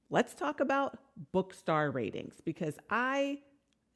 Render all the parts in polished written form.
Let's talk about book star ratings because I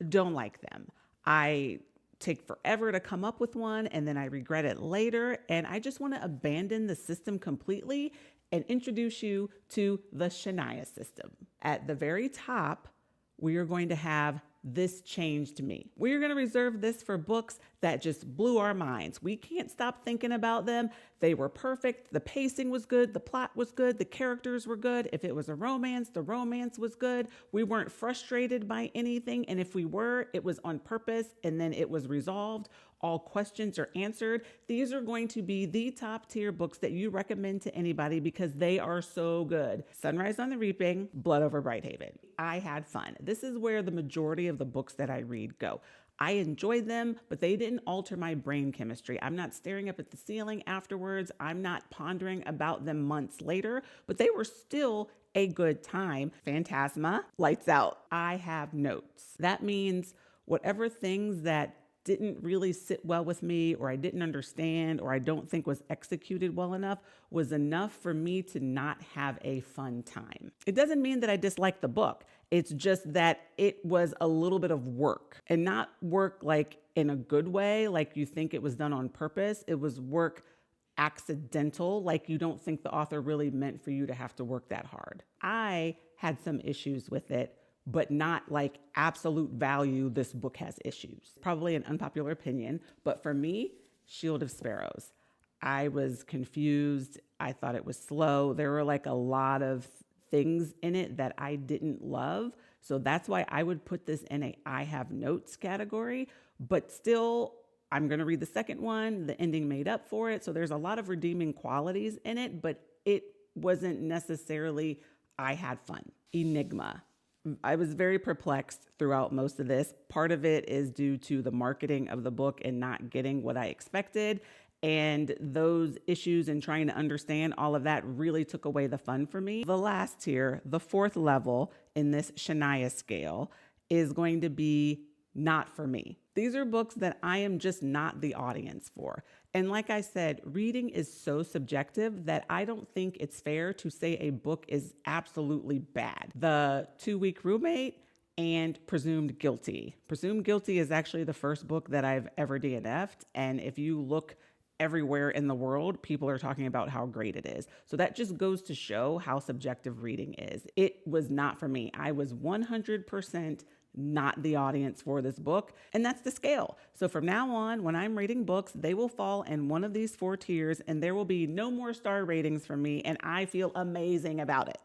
don't like them. I take forever to come up with one and then I regret it later. And I just want to abandon the system completely and introduce you to the Shania system. At the very top, we are going to have This Changed Me. We are going to reserve this for books that just blew our minds. We can't stop thinking about them. They were perfect. The pacing was good. The plot was good. The characters were good. If it was a romance, the romance was good. We weren't frustrated by anything. And if we were, it was on purpose and then it was resolved. All questions are answered. These are going to be the top tier books that you recommend to anybody because they are so good. Sunrise on the Reaping, Blood Over Brighthaven. I had fun. This is where the majority of the books that I read go. I enjoyed them, but they didn't alter my brain chemistry. I'm not staring up at the ceiling afterwards. I'm not pondering about them months later, but they were still a good time. Phantasma, lights out. I have notes. That means whatever things that didn't really sit well with me or I didn't understand or I don't think was executed well enough was enough for me to not have a fun time. It doesn't mean that I dislike the book. It's just that it was a little bit of work and not work like in a good way, like you think it was done on purpose. It was work accidental, like you don't think the author really meant for you to have to work that hard. I had some issues with it, but not like absolute value, this book has issues. Probably an unpopular opinion, but for me, Shield of Sparrows. I was confused. I thought it was slow. There were like a lot of things in it that I didn't love. So that's why I would put this in a I have notes category, but still I'm going to read the second one. The ending made up for it. So there's a lot of redeeming qualities in it, but it wasn't necessarily I had fun. Enigma. I was very perplexed throughout most of this. Part of it is due to the marketing of the book and not getting what I expected. And those issues and trying to understand all of that really took away the fun for me. The last tier, the fourth level in this Shania scale, is going to be not for me. These are books that I am just not the audience for. And like I said, reading is so subjective that I don't think it's fair to say a book is absolutely bad. The 2-Week Roommate and Presumed Guilty. Presumed Guilty is actually the first book that I've ever DNF'd. And if you look everywhere in the world, people are talking about how great it is. So that just goes to show how subjective reading is. It was not for me. I was 100% not the audience for this book. And that's the scale. So from now on, when I'm reading books, they will fall in one of these 4 tiers and there will be no more star ratings from me. And I feel amazing about it.